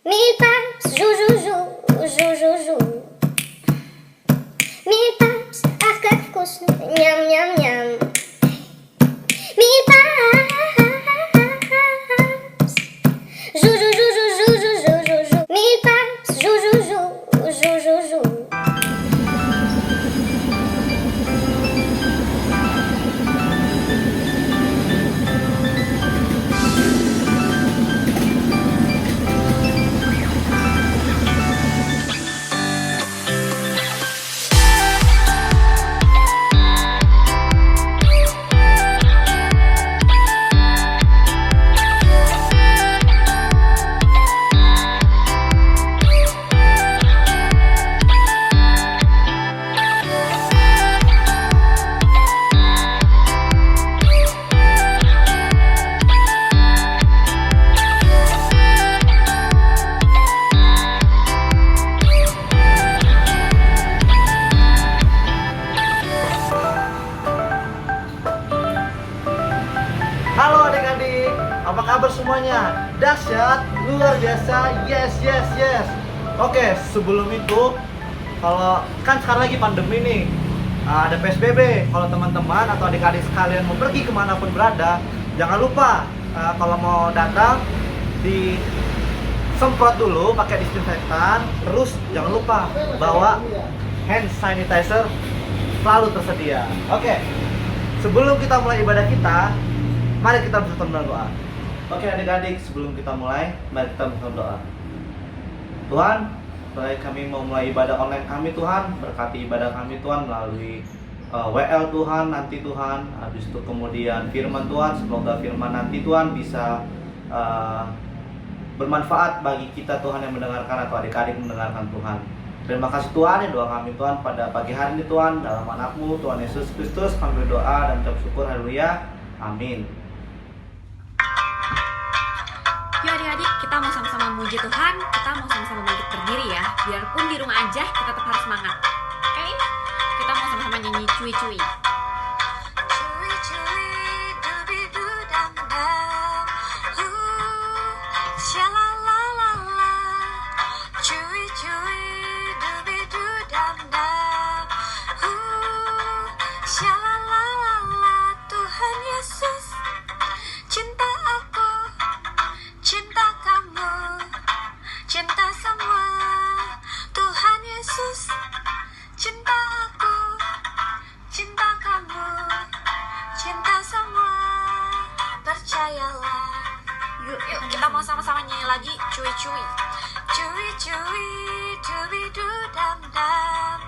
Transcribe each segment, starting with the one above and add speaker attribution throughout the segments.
Speaker 1: Mille paps, jou, jou, jou, jou, jou, jou. Mille paps, ах, как вкусно, ням-ням-ням. Mille paps, jou, jou, jou, jou, jou, jou, jou, jou, jou. Mille paps, jou, jou, jou, jou, jou, jou.
Speaker 2: Halo adik-adik, apa kabar semuanya? Dahsyat, luar biasa, yes, yes, yes. Oke, sebelum itu, kalau kan sekarang lagi pandemi nih, ada PSBB. Kalau teman-teman atau adik-adik sekalian mau pergi kemanapun berada, jangan lupa kalau mau datang disemprot dulu pakai disinfektan. Terus jangan lupa bawa hand sanitizer selalu tersedia. Oke, sebelum kita mulai ibadah kita, mari kita bersatu berdoa. Oke adik-adik, sebelum kita mulai, mari kita bersatu berdoa. Tuhan, baik kami mau mulai ibadah online kami Tuhan, berkati ibadah kami Tuhan melalui WL Tuhan, nanti Tuhan, habis itu kemudian firman Tuhan, semoga firman nanti Tuhan bisa bermanfaat bagi kita Tuhan yang mendengarkan atau adik-adik mendengarkan Tuhan. Terima kasih Tuhan, ya doa kami Tuhan pada pagi hari ini Tuhan, dalam anakmu Tuhan Yesus Kristus kami berdoa dan ucap syukur, haleluya, amin.
Speaker 3: Yuk adik-adik, kita mau sama-sama memuji Tuhan, kita mau sama-sama bangkit berdiri ya. Biarpun di rumah aja, kita tetap harus semangat. Oke? Kita mau sama-sama nyanyi cuy-cuy.
Speaker 4: Tuhan Yesus, cinta aku, cinta kamu, cinta semua. Tuhan Yesus, cinta aku, cinta kamu, cinta semua. Percayalah.
Speaker 3: Yuk, kita mau sama-sama nyanyi lagi cuy-cuy.
Speaker 4: Cuy cuy, dubi du dam dam.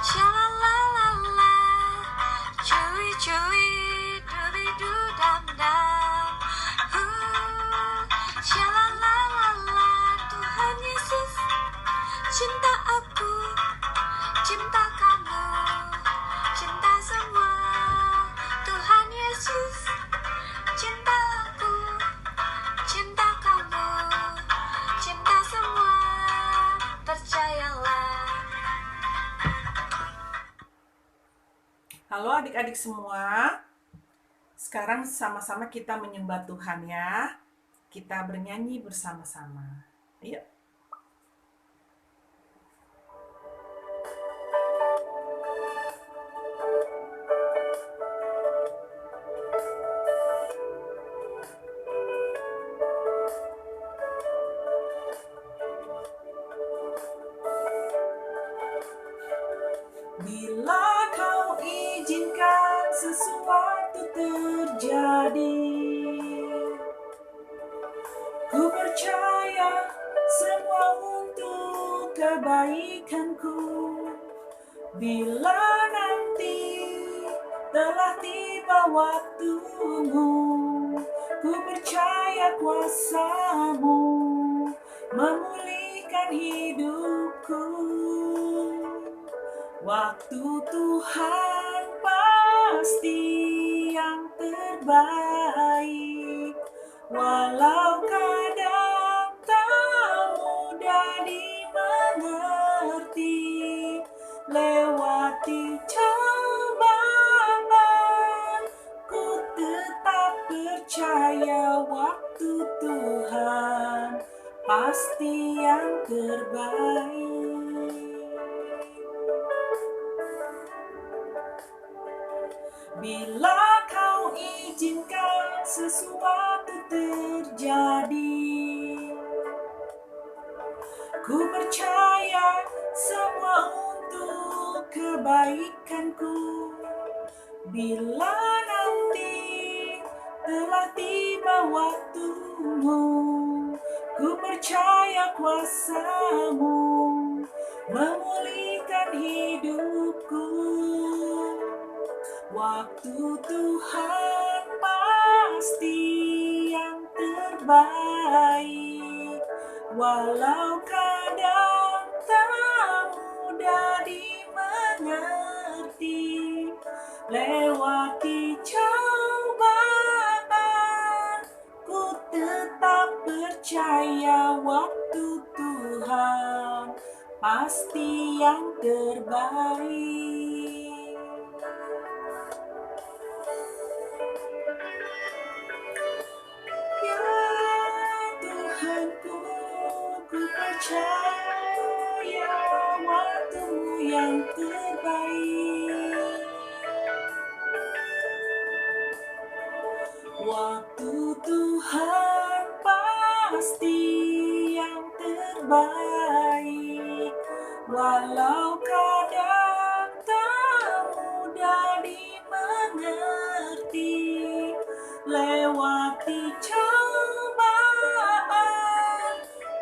Speaker 4: Shalalala. Cuy cuy, dubi du dam dam. Shalalala. Tuhan Yesus, cinta aku, cinta kamu, cinta semua. Tuhan Yesus, cinta aku, cinta kamu, cinta semua. Percayalah.
Speaker 5: Halo adik-adik semua, sekarang sama-sama kita menyembah Tuhan ya. Kita bernyanyi bersama-sama. Ayo. Bila kau izinkan sesuatu terjadi, ku percaya semua untuk kebaikanku. Bila nanti telah tiba waktumu, ku percaya kuasamu memulihkan hidupku. Waktu Tuhan pasti yang terbaik, walau kadang tak mudah dimengerti. Lewati cobaan, ku tetap percaya waktu Tuhan pasti yang terbaik. Bila kau izinkan sesuatu terjadi, ku percaya semua untuk kebaikanku. Bila nanti telah tiba waktumu, ku percaya kuasamu memulihkan hidupku. Waktu Tuhan pasti yang terbaik, walau kadang tak mudah dimengerti. Lewati cobaan, ku tetap percaya waktu Tuhan pasti yang terbaik. Ya Tuhanku, ku percaya waktu-Mu yang terbaik. Waktu Tuhan pasti yang terbaik, walau kadang tak mudah dimengerti. Lewati cobaan,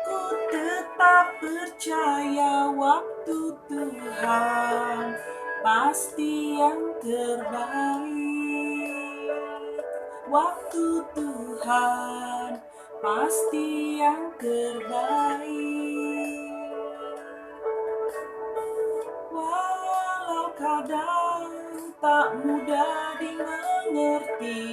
Speaker 5: ku tetap percaya waktu Tuhan pasti yang terbaik. Waktu Tuhan pasti yang terbaik. Walau kadang tak mudah dimengerti.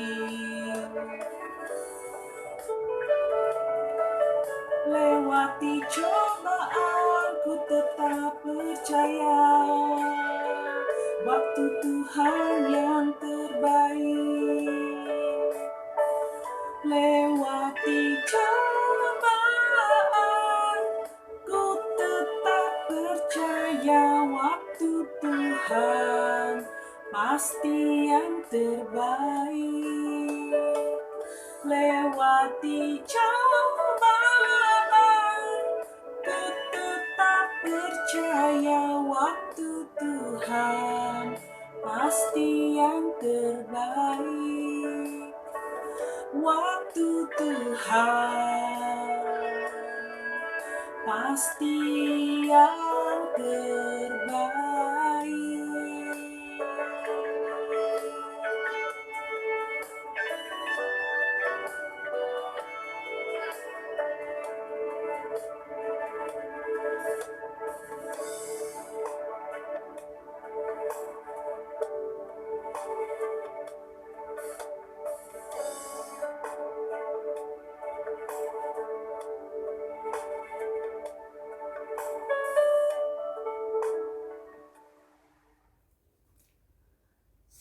Speaker 5: Lewati cobaan, ku tetap percaya waktu Tuhan yang terbaik. Lewati cobaan, ku tetap percaya waktu Tuhan pasti yang terbaik. Lewati cobaan, ku tetap percaya waktu Tuhan pasti yang terbaik. Waktu Tuhan pasti yang terbaik.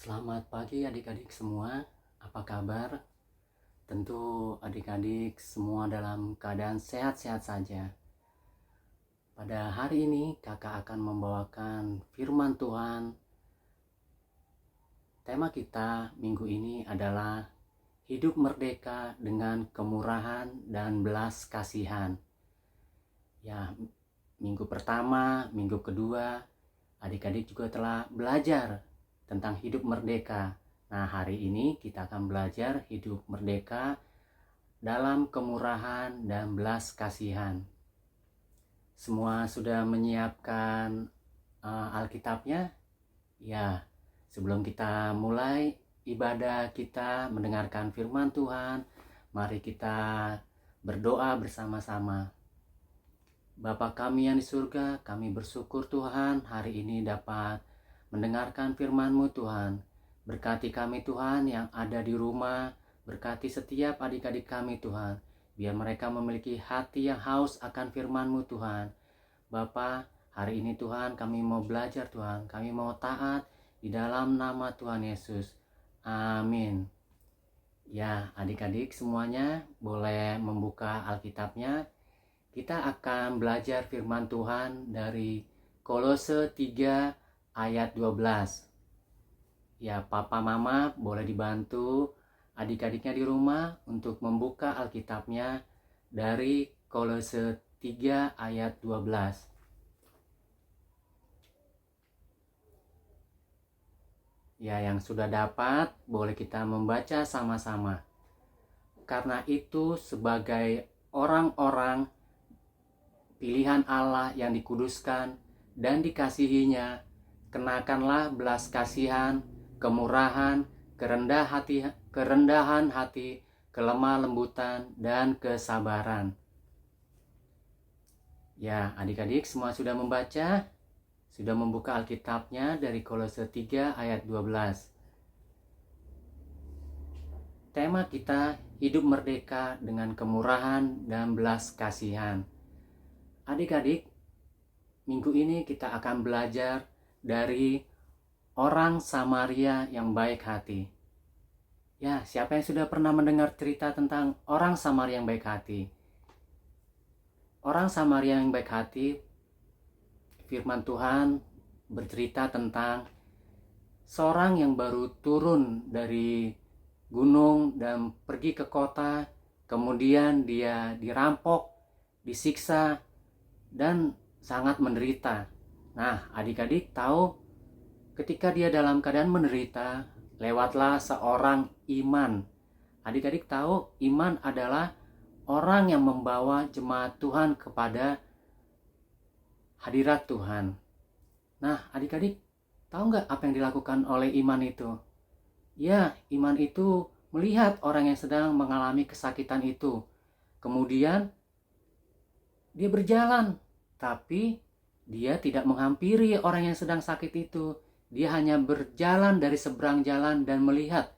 Speaker 6: Selamat pagi adik-adik semua, apa kabar? Tentu adik-adik semua dalam keadaan sehat-sehat saja. Pada hari ini kakak akan membawakan firman Tuhan. Tema kita minggu ini adalah hidup merdeka dengan kemurahan dan belas kasihan. Ya, minggu pertama, minggu kedua, adik-adik juga telah belajar tentang hidup merdeka. Nah, hari ini kita akan belajar hidup merdeka dalam kemurahan dan belas kasihan. Semua sudah menyiapkan Alkitabnya? Ya, sebelum kita mulai ibadah kita mendengarkan firman Tuhan, mari kita berdoa bersama-sama. Bapa kami yang di surga, kami bersyukur Tuhan hari ini dapat mendengarkan firman-Mu Tuhan. Berkati kami Tuhan yang ada di rumah, berkati setiap adik-adik kami Tuhan. Biar mereka memiliki hati yang haus akan firman-Mu Tuhan. Bapa, hari ini Tuhan kami mau belajar Tuhan, kami mau taat di dalam nama Tuhan Yesus. Amin. Ya, adik-adik semuanya boleh membuka Alkitabnya kita akan belajar firman Tuhan dari Kolose 3 ayat 12. Ya, papa mama boleh dibantu adik-adiknya di rumah untuk membuka Alkitabnya dari Kolose 3 ayat 12. Ya, yang sudah dapat, boleh kita membaca sama-sama. Karena itu, sebagai orang-orang pilihan Allah yang dikuduskan dan dikasihinya, kenakanlah belas kasihan, kemurahan, kerendahan hati, kelemah lembutan, dan kesabaran. Ya, adik-adik semua sudah membaca? Sudah membuka Alkitabnya dari Kolose 3 ayat 12. Tema kita hidup merdeka dengan kemurahan dan belas kasihan. Adik-adik, minggu ini kita akan belajar dari orang Samaria yang baik hati. Ya, siapa yang sudah pernah mendengar cerita tentang orang Samaria yang baik hati? Orang Samaria yang baik hati, firman Tuhan bercerita tentang seorang yang baru turun dari gunung dan pergi ke kota, kemudian dia dirampok, disiksa, dan sangat menderita. Nah, adik-adik tahu ketika dia dalam keadaan menderita, lewatlah seorang iman. Adik-adik tahu iman adalah orang yang membawa jemaat Tuhan kepada hadirat Tuhan. Nah, adik-adik tahu nggak apa yang dilakukan oleh iman itu? Ya, iman itu melihat orang yang sedang mengalami kesakitan itu. Kemudian dia berjalan, tapi dia tidak menghampiri orang yang sedang sakit itu. Dia hanya berjalan dari seberang jalan dan melihat.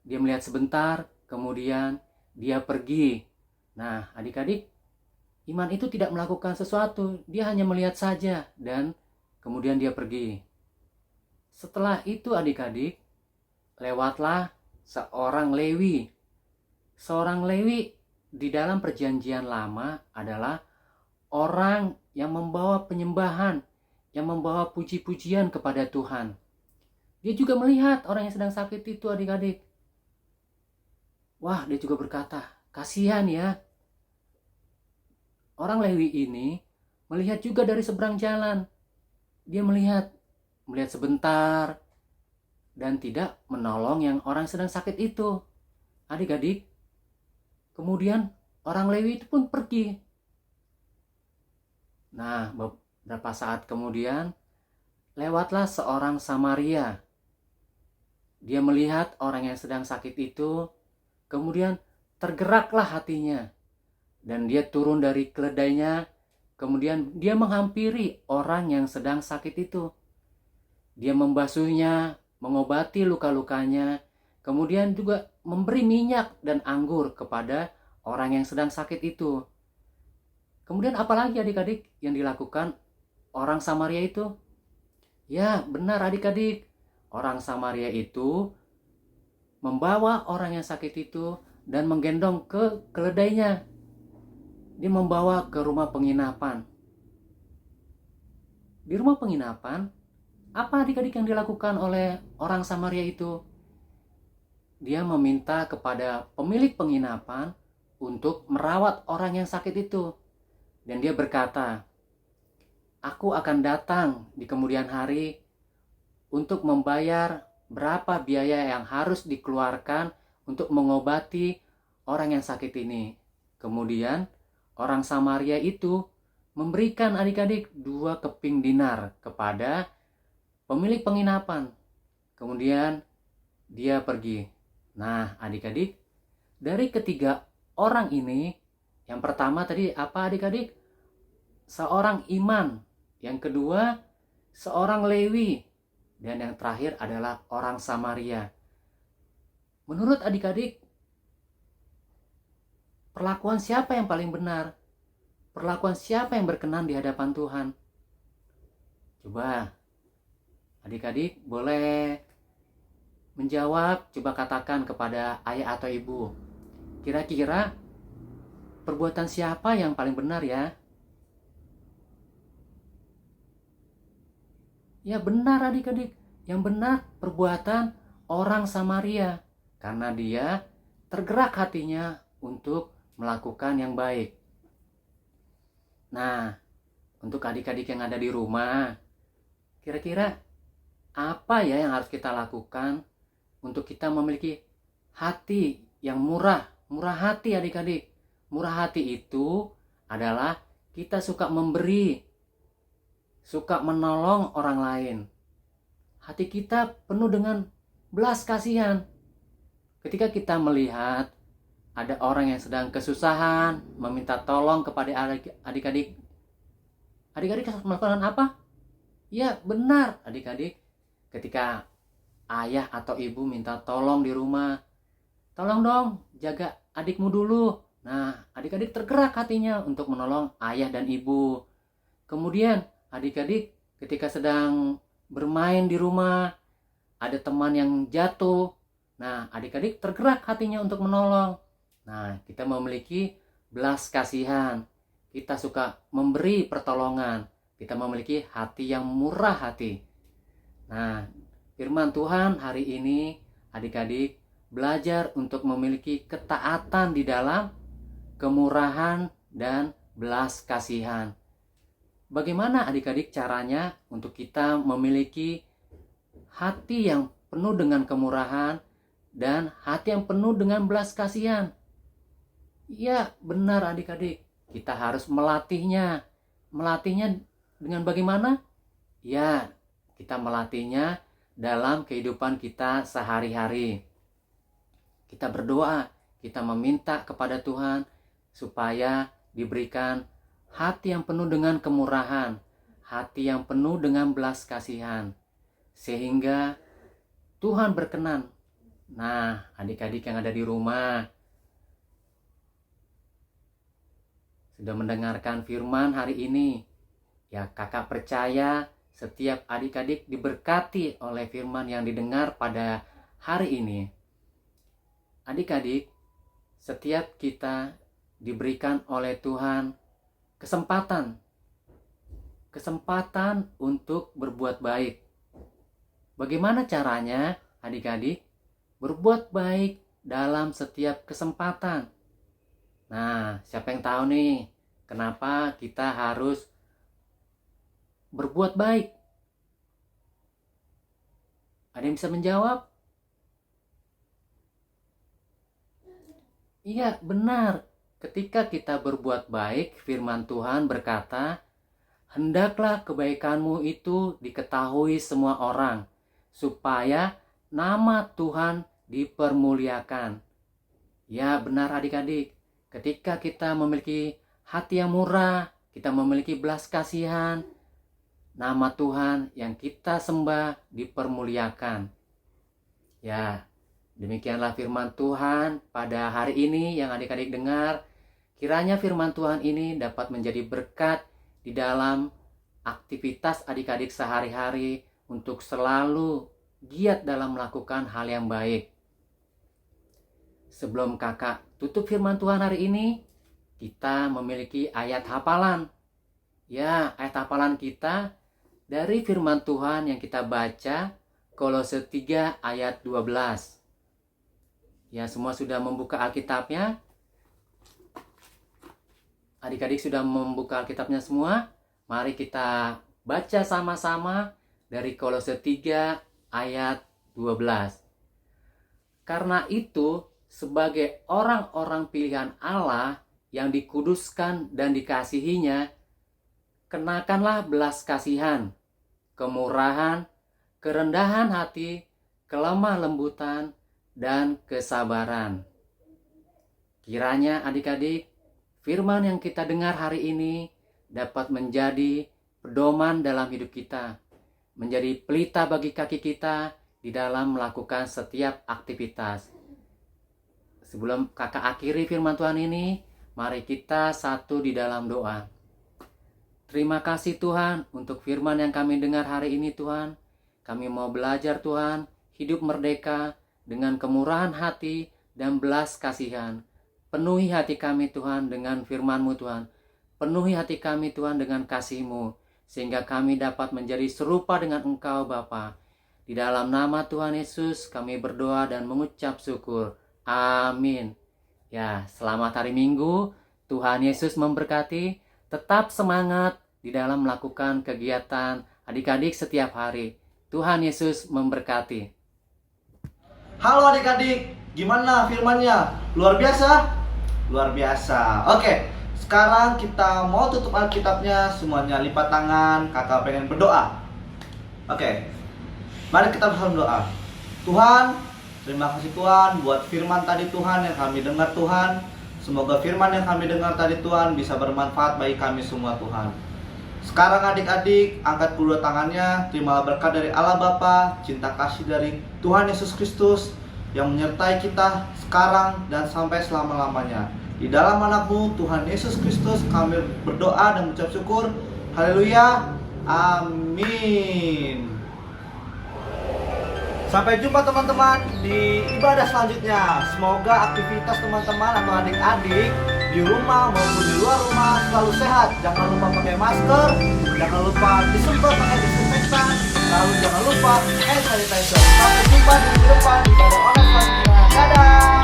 Speaker 6: Dia melihat sebentar, kemudian dia pergi. Nah, adik-adik, iman itu tidak melakukan sesuatu, dia hanya melihat saja dan kemudian dia pergi. Setelah itu adik-adik, lewatlah seorang Lewi. Seorang Lewi di dalam perjanjian lama adalah orang yang membawa penyembahan, yang membawa puji-pujian kepada Tuhan. Dia juga melihat orang yang sedang sakit itu adik-adik. Wah, dia juga berkata, kasihan ya. Orang Lewi ini melihat juga dari seberang jalan. Dia melihat sebentar dan tidak menolong yang orang sedang sakit itu. Adik-adik, kemudian orang Lewi itu pun pergi. Nah, beberapa saat kemudian lewatlah seorang Samaria. Dia melihat orang yang sedang sakit itu, kemudian tergeraklah hatinya. Dan dia turun dari keledainya, kemudian dia menghampiri orang yang sedang sakit itu. Dia membasuhnya, mengobati luka-lukanya, kemudian juga memberi minyak dan anggur kepada orang yang sedang sakit itu. Kemudian apalagi adik-adik yang dilakukan orang Samaria itu? Ya, benar adik-adik. Orang Samaria itu membawa orang yang sakit itu dan menggendong ke keledainya. Dia membawa ke rumah penginapan. Di rumah penginapan, apa adik-adik yang dilakukan oleh orang Samaria itu? Dia meminta kepada pemilik penginapan untuk merawat orang yang sakit itu. Dan dia berkata, aku akan datang di kemudian hari untuk membayar berapa biaya yang harus dikeluarkan untuk mengobati orang yang sakit ini. Kemudian orang Samaria itu memberikan adik-adik 2 keping dinar kepada pemilik penginapan. Kemudian dia pergi. Nah, adik-adik, dari ketiga orang ini, yang pertama tadi apa adik-adik? Seorang iman. Yang kedua, seorang Lewi. Dan yang terakhir adalah orang Samaria. Menurut adik-adik, perlakuan siapa yang paling benar? Perlakuan siapa yang berkenan di hadapan Tuhan? Coba adik-adik boleh menjawab, coba katakan kepada ayah atau ibu. Kira-kira perbuatan siapa yang paling benar ya? Ya benar adik-adik, yang benar perbuatan orang Samaria, karena dia tergerak hatinya untuk melakukan yang baik. Nah, untuk adik-adik yang ada di rumah, kira-kira apa ya yang harus kita lakukan untuk kita memiliki hati yang murah hati adik-adik? Murah hati itu adalah kita suka memberi, suka menolong orang lain. Hati kita penuh dengan belas kasihan. Ketika kita melihat ada orang yang sedang kesusahan, meminta tolong kepada adik-adik, adik-adik melakukan apa? Ya benar adik-adik, ketika ayah atau ibu minta tolong di rumah, tolong dong jaga adikmu dulu. Nah, adik-adik tergerak hatinya untuk menolong ayah dan ibu. Kemudian adik-adik ketika sedang bermain di rumah, ada teman yang jatuh. Nah, adik-adik tergerak hatinya untuk menolong. Nah, kita memiliki belas kasihan. Kita suka memberi pertolongan. Kita memiliki hati yang murah hati. Nah, firman Tuhan hari ini adik-adik belajar untuk memiliki ketaatan di dalam kemurahan dan belas kasihan. Bagaimana adik-adik caranya untuk kita memiliki hati yang penuh dengan kemurahan dan hati yang penuh dengan belas kasihan? Ya benar adik-adik, kita harus melatihnya. Melatihnya dengan bagaimana? Ya, kita melatihnya dalam kehidupan kita sehari-hari. Kita berdoa, kita meminta kepada Tuhan supaya diberikan hati yang penuh dengan kemurahan, hati yang penuh dengan belas kasihan, sehingga Tuhan berkenan. Nah, adik-adik yang ada di rumah sudah mendengarkan firman hari ini. Ya, kakak percaya setiap adik-adik diberkati oleh firman yang didengar pada hari ini. Adik-adik, setiap kita diberikan oleh Tuhan kesempatan untuk berbuat baik. Bagaimana caranya adik-adik berbuat baik dalam setiap kesempatan? Nah, siapa yang tahu nih kenapa kita harus berbuat baik? Ada yang bisa menjawab? Iya, benar. Ketika kita berbuat baik, firman Tuhan berkata, "Hendaklah kebaikanmu itu diketahui semua orang, supaya nama Tuhan dipermuliakan." Ya, benar adik-adik. Ketika kita memiliki hati yang murah, kita memiliki belas kasihan, nama Tuhan yang kita sembah dipermuliakan. Ya, demikianlah firman Tuhan pada hari ini yang adik-adik dengar. Kiranya firman Tuhan ini dapat menjadi berkat di dalam aktivitas adik-adik sehari-hari untuk selalu giat dalam melakukan hal yang baik. Sebelum kakak tutup firman Tuhan hari ini, kita memiliki ayat hafalan. Ya, ayat hafalan kita dari firman Tuhan yang kita baca, Kolose 3 ayat 12. Ya, semua sudah membuka Alkitabnya? Adik-adik sudah membuka Alkitabnya semua? Mari kita baca sama-sama dari Kolose 3 ayat 12. Karena itu, sebagai orang-orang pilihan Allah yang dikuduskan dan dikasihinya, kenakanlah belas kasihan, kemurahan, kerendahan hati, kelemah lembutan, dan kesabaran. Kiranya adik-adik, firman yang kita dengar hari ini dapat menjadi pedoman dalam hidup kita, menjadi pelita bagi kaki kita di dalam melakukan setiap aktivitas. Sebelum kakak akhiri firman Tuhan ini, mari kita satu di dalam doa. Terima kasih Tuhan untuk firman yang kami dengar hari ini Tuhan. Kami mau belajar Tuhan, hidup merdeka dengan kemurahan hati dan belas kasihan. Penuhi hati kami Tuhan dengan firman-Mu Tuhan. Penuhi hati kami Tuhan dengan kasih-Mu, sehingga kami dapat menjadi serupa dengan Engkau Bapa. Di dalam nama Tuhan Yesus kami berdoa dan mengucap syukur. Amin. Ya, selamat hari Minggu. Tuhan Yesus memberkati. Tetap semangat di dalam melakukan kegiatan adik-adik setiap hari. Tuhan Yesus memberkati.
Speaker 2: Halo adik-adik, gimana firmannya? Luar biasa? Luar biasa. Oke, sekarang kita mau tutup Alkitabnya. Semuanya lipat tangan, kakak pengen berdoa. Oke, mari kita bersama doa. Tuhan, terima kasih Tuhan buat firman tadi Tuhan yang kami dengar Tuhan. Semoga firman yang kami dengar tadi Tuhan bisa bermanfaat bagi kami semua Tuhan. Sekarang adik-adik angkat kedua tangannya, terimalah berkat dari Allah Bapa, cinta kasih dari Tuhan Yesus Kristus yang menyertai kita sekarang dan sampai selama-lamanya. Di dalam anak-Mu Tuhan Yesus Kristus kami berdoa dan mengucap syukur. Haleluya. Amin. Sampai jumpa teman-teman di ibadah selanjutnya. Semoga aktivitas teman-teman atau adik-adik di rumah maupun di luar rumah selalu sehat. Jangan lupa pakai masker, jangan lupa disemprot pakai disinfektan, lalu jangan lupa hand sanitizer. Sampai jumpa di minggu depan di ibadah online selanjutnya. Dadah.